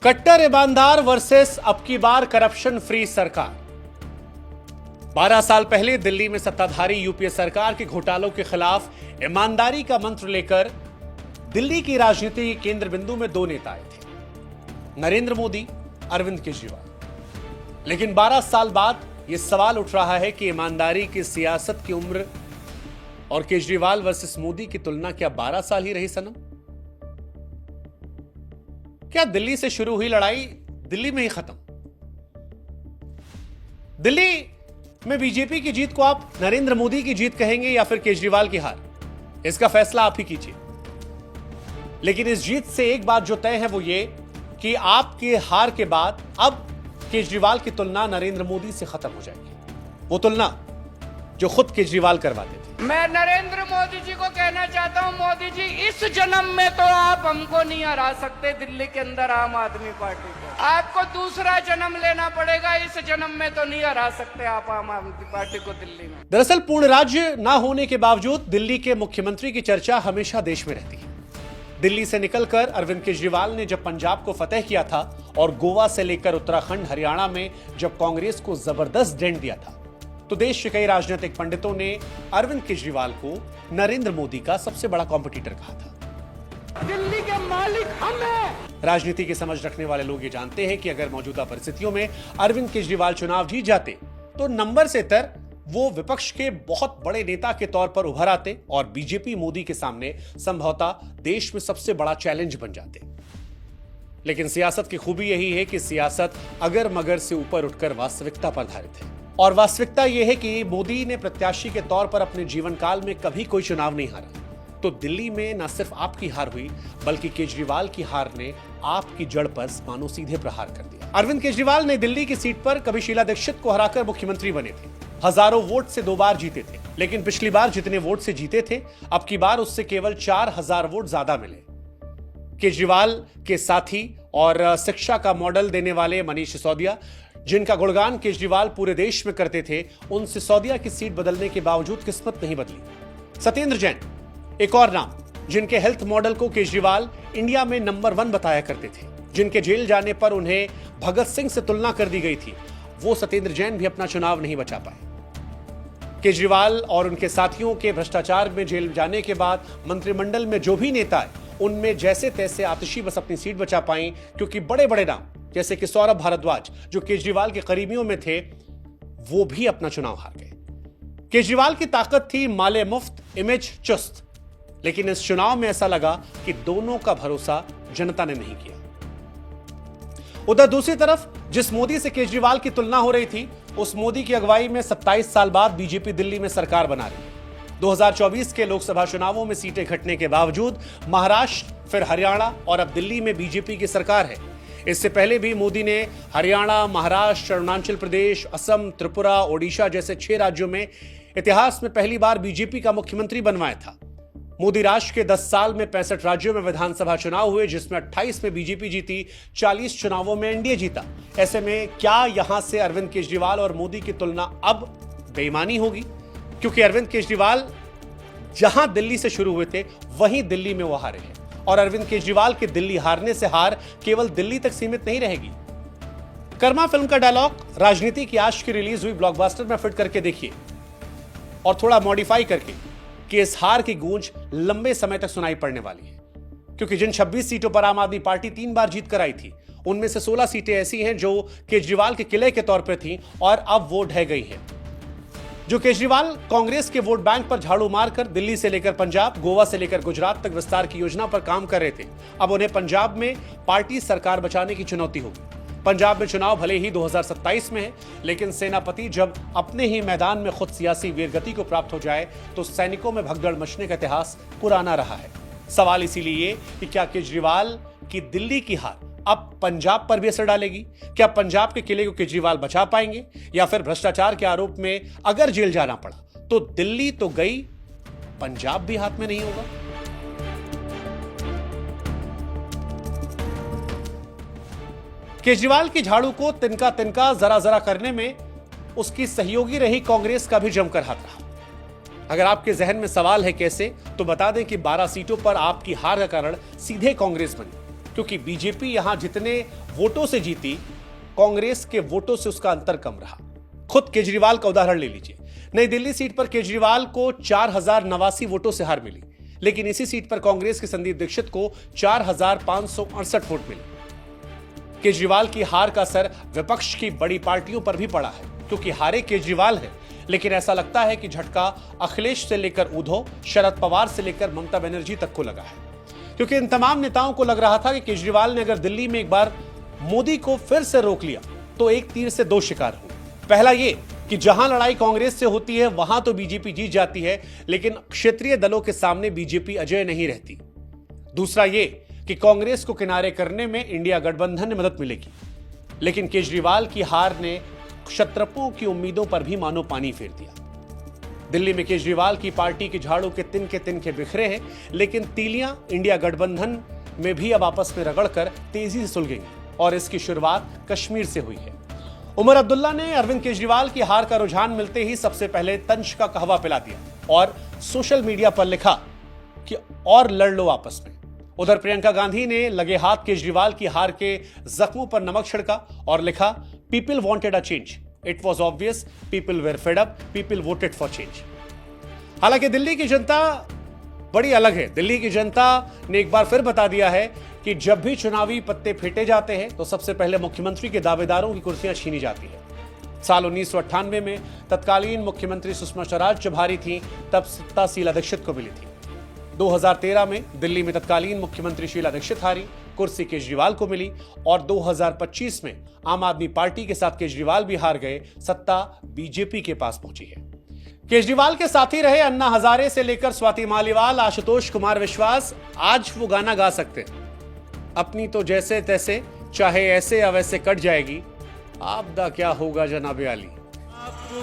कट्टर ईमानदार वर्सेस अब की बार करप्शन फ्री सरकार। 12 साल पहले दिल्ली में सत्ताधारी यूपीए सरकार के घोटालों के खिलाफ ईमानदारी का मंत्र लेकर दिल्ली की राजनीति के केंद्र बिंदु में दो नेता आए थे, नरेंद्र मोदी, अरविंद केजरीवाल। लेकिन 12 साल बाद यह सवाल उठ रहा है कि ईमानदारी की सियासत की उम्र और केजरीवाल वर्सेस मोदी की तुलना क्या 12 साल ही रही सनम? क्या दिल्ली से शुरू हुई लड़ाई दिल्ली में ही खत्म? दिल्ली में बीजेपी की जीत को आप नरेंद्र मोदी की जीत कहेंगे या फिर केजरीवाल की हार? इसका फैसला आप ही कीजिए। लेकिन इस जीत से एक बात जो तय है वो ये कि आपके हार के बाद अब केजरीवाल की तुलना नरेंद्र मोदी से खत्म हो जाएगी, वो तुलना जो खुद केजरीवाल करवाते थे। मैं नरेंद्र मोदी जी को कहना चाहता हूं, मोदी जी इस जन्म में तो आप हमको नहीं हरा सकते दिल्ली के अंदर आम आदमी पार्टी को। आपको दूसरा जन्म लेना पड़ेगा, इस जन्म में तो नहीं हरा सकते आप आम आदमी पार्टी को दिल्ली में। दरअसल पूर्ण राज्य ना होने के बावजूद दिल्ली के मुख्यमंत्री की चर्चा हमेशा देश में रहती है। दिल्ली से निकलकर अरविंद केजरीवाल ने जब पंजाब को फतेह किया था और गोवा से लेकर उत्तराखंड, हरियाणा में जब कांग्रेस को जबरदस्त डेंट दिया था, तो देश के कई राजनीतिक पंडितों ने अरविंद केजरीवाल को नरेंद्र मोदी का सबसे बड़ा कॉम्पिटिटर कहा था। दिल्ली के मालिक हम हैं। राजनीति की समझ रखने वाले लोग ये जानते हैं कि अगर मौजूदा परिस्थितियों में अरविंद केजरीवाल चुनाव जीत जाते तो नंबर से तर वो विपक्ष के बहुत बड़े नेता के तौर पर उभर आते और बीजेपी मोदी के सामने संभवतः देश में सबसे बड़ा चैलेंज बन जाते। लेकिन सियासत की खूबी यही है कि सियासत अगर मगर से ऊपर उठकर वास्तविकता पर आधारित है, और वास्तविकता यह है कि मोदी ने प्रत्याशी के तौर पर अपने जीवन काल में कभी कोई चुनाव नहीं हारा। तो दिल्ली में न सिर्फ आपकी हार हुई बल्कि केजरीवाल की हार ने आपकी जड़ पर मानो सीधे प्रहार कर दिया। अरविंद केजरीवाल ने दिल्ली की सीट पर कभी शीला दीक्षित को हराकर मुख्यमंत्री बने थे, हजारों वोट से 2 बार जीते थे। लेकिन पिछली बार जितने वोट से जीते थे, अब की बार उससे केवल 4000 वोट ज्यादा मिले। केजरीवाल के साथी और शिक्षा का मॉडल देने वाले मनीष सिसोदिया, जिनका गुणगान केजरीवाल पूरे देश में करते थे, उन सिसोदिया की सीट बदलने के बावजूद किस्मत नहीं बदली। सत्येंद्र जैन, एक और नाम, जिनके हेल्थ मॉडल को केजरीवाल इंडिया में नंबर 1 बताया करते थे, जिनके जेल जाने पर उन्हें भगत सिंह से तुलना कर दी गई थी, वो सत्येंद्र जैन भी अपना चुनाव नहीं बचा पाए। केजरीवाल और उनके साथियों के भ्रष्टाचार में जेल जाने के बाद मंत्रिमंडल में जो भी नेता है, उनमें जैसे तैसे आतिशी बस अपनी सीट बचा पाई, क्योंकि बड़े बड़े नाम जैसे कि सौरभ भारद्वाज, जो केजरीवाल के करीबियों में थे, वो भी अपना चुनाव हार गए। केजरीवाल की ताकत थी माले मुफ्त, इमेज चुस्त, लेकिन इस चुनाव में ऐसा लगा कि दोनों का भरोसा जनता ने नहीं किया। उधर दूसरी तरफ जिस मोदी से केजरीवाल की तुलना हो रही थी, उस मोदी की अगुवाई में 27 साल बाद बीजेपी दिल्ली में सरकार बना रही है। 2024 के लोकसभा चुनावों में सीटें घटने के बावजूद महाराष्ट्र, फिर हरियाणा और अब दिल्ली में बीजेपी की सरकार है। इससे पहले भी मोदी ने हरियाणा, महाराष्ट्र, अरुणाचल प्रदेश, असम, त्रिपुरा, ओडिशा जैसे 6 राज्यों में इतिहास में पहली बार बीजेपी का मुख्यमंत्री बनवाया था। मोदी राष्ट्र के 10 साल में 65 राज्यों में विधानसभा चुनाव हुए, जिसमें 28 में बीजेपी जीती, 40 चुनावों में एनडीए जीता। ऐसे में क्या यहां से अरविंद केजरीवाल और मोदी की तुलना अब बेईमानी होगी? क्योंकि अरविंद केजरीवाल जहां दिल्ली से शुरू हुए थे, वहीं दिल्ली में वो हारे हैं, और अरविंद केजरीवाल के दिल्ली हारने से हार केवल दिल्ली तक सीमित नहीं रहेगी। कर्मा फिल्म का डायलॉग राजनीति की आज की रिलीज हुई ब्लॉकबस्टर में फिट करके देखिए, और थोड़ा मॉडिफाई करके, कि इस हार की गूंज लंबे समय तक सुनाई पड़ने वाली है। क्योंकि जिन 26 सीटों पर आम आदमी पार्टी 3 बार जीत कर आई थी, उनमें से 16 सीटें ऐसी हैं जो केजरीवाल के किले के तौर पर थीं और अब वो ढह गई हैं। जो केजरीवाल कांग्रेस के वोट बैंक पर झाड़ू मारकर दिल्ली से लेकर पंजाब, गोवा से लेकर गुजरात तक विस्तार की योजना पर काम कर रहे थे, अब उन्हें पंजाब में पार्टी सरकार बचाने की चुनौती होगी। पंजाब में चुनाव भले ही 2027 में है, लेकिन सेनापति जब अपने ही मैदान में खुद सियासी वीरगति को प्राप्त हो जाए तो सैनिकों में भगदड़ मचने का इतिहास पुराना रहा है। सवाल इसीलिए कि क्या केजरीवाल की दिल्ली की हार अब पंजाब पर भी असर डालेगी? क्या पंजाब के किले को केजरीवाल बचा पाएंगे, या फिर भ्रष्टाचार के आरोप में अगर जेल जाना पड़ा तो दिल्ली तो गई, पंजाब भी हाथ में नहीं होगा? केजरीवाल की झाड़ू को तिनका तिनका, जरा जरा करने में उसकी सहयोगी रही कांग्रेस का भी जमकर हाथ रहा। अगर आपके जहन में सवाल है कैसे, तो बता दें कि 12 सीटों पर आपकी हार का कारण सीधे कांग्रेस बनी, क्योंकि बीजेपी यहां जितने वोटों से जीती, कांग्रेस के वोटों से उसका अंतर कम रहा। खुद केजरीवाल का उदाहरण ले लीजिए। नई दिल्ली सीट पर केजरीवाल को 4089 वोटों से हार मिली, लेकिन इसी सीट पर कांग्रेस के संदीप दीक्षित को 4568 वोट मिले। केजरीवाल की हार का असर विपक्ष की बड़ी पार्टियों पर भी पड़ा है, क्योंकि हारे केजरीवाल है, लेकिन ऐसा लगता है कि झटका अखिलेश से लेकर उद्धव, शरद पवार से लेकर ममता बनर्जी तक को लगा है, क्योंकि इन तमाम नेताओं को लग रहा था कि केजरीवाल ने अगर दिल्ली में एक बार मोदी को फिर से रोक लिया तो एक तीर से दो शिकार हुए। पहला ये कि जहां लड़ाई कांग्रेस से होती है वहां तो बीजेपी जीत जाती है, लेकिन क्षेत्रीय दलों के सामने बीजेपी अजेय नहीं रहती। दूसरा ये कि कांग्रेस को किनारे करने में इंडिया गठबंधन ने मदद मिलेगी, लेकिन केजरीवाल की हार ने क्षत्रपों की उम्मीदों पर भी मानो पानी फेर दिया। दिल्ली में केजरीवाल की पार्टी के झाड़ू के तिनके बिखरे हैं, लेकिन तीलियां इंडिया गठबंधन में भी अब आपस में रगड़कर तेजी से सुलगेंगी, और इसकी शुरुआत कश्मीर से हुई है। उमर अब्दुल्ला ने अरविंद केजरीवाल की हार का रुझान मिलते ही सबसे पहले तंज का कहवा पिला दिया और सोशल मीडिया पर लिखा कि और लड़ लो आपस में। उधर प्रियंका गांधी ने लगे हाथ केजरीवाल की हार के जख्मों पर नमक छिड़का और लिखा, people wanted a change, it was obvious, people were fed up, people voted for change. हालांकि दिल्ली की जनता बड़ी अलग है। दिल्ली की जनता ने एक बार फिर बता दिया है कि जब भी चुनावी पत्ते फेंटे जाते हैं तो सबसे पहले मुख्यमंत्री के दावेदारों की कुर्सियां छीनी जाती है। साल 1998 में तत्कालीन मुख्यमंत्री सुषमा स्वराज जब हारी थी, तब सत्ता शीला दीक्षित को मिली थी। 2013 में दिल्ली में तत्कालीन मुख्यमंत्री शीला दीक्षित हारी, कुर्सी केजरीवाल को मिली, और 2025 में आम आदमी पार्टी के साथ केजरीवाल भी हार गए, सत्ता बीजेपी के पास पहुंची है। केजरीवाल के साथी रहे अन्ना हजारे से लेकर स्वाति मालीवाल, आशुतोष कुमार विश्वास आज वो गाना गा सकते हैं, अपनी तो जैसे तैसे, चाहे ऐसे या वैसे कट जाएगी, आपदा क्या होगा जनाबे आली।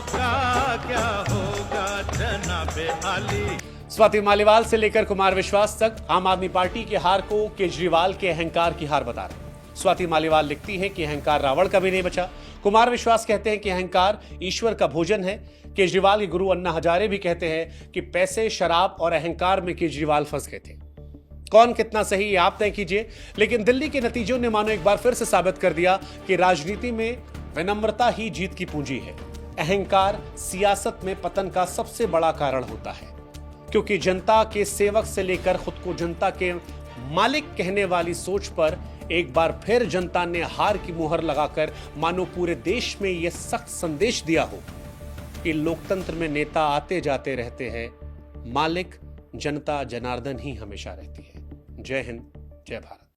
क्या होगा जनाबे आली। स्वाति मालीवाल से लेकर कुमार विश्वास तक आम आदमी पार्टी की हार को केजरीवाल के अहंकार की हार बता रहे। स्वाति मालीवाल लिखती हैं कि अहंकार रावण का भी नहीं बचा। कुमार विश्वास कहते हैं कि अहंकार ईश्वर का भोजन है। केजरीवाल के गुरु अन्ना हजारे भी कहते हैं कि पैसे, शराब और अहंकार में केजरीवाल फंस गए थे। कौन कितना सही है आप तय कीजिए, लेकिन दिल्ली के नतीजों ने मानो एक बार फिर से साबित कर दिया कि राजनीति में विनम्रता ही जीत की पूंजी है। अहंकार सियासत में पतन का सबसे बड़ा कारण होता है, क्योंकि जनता के सेवक से लेकर खुद को जनता के मालिक कहने वाली सोच पर एक बार फिर जनता ने हार की मुहर लगाकर मानो पूरे देश में यह सख्त संदेश दिया हो कि लोकतंत्र में नेता आते जाते रहते हैं, मालिक जनता जनार्दन ही हमेशा रहती है। जय हिंद, जय भारत।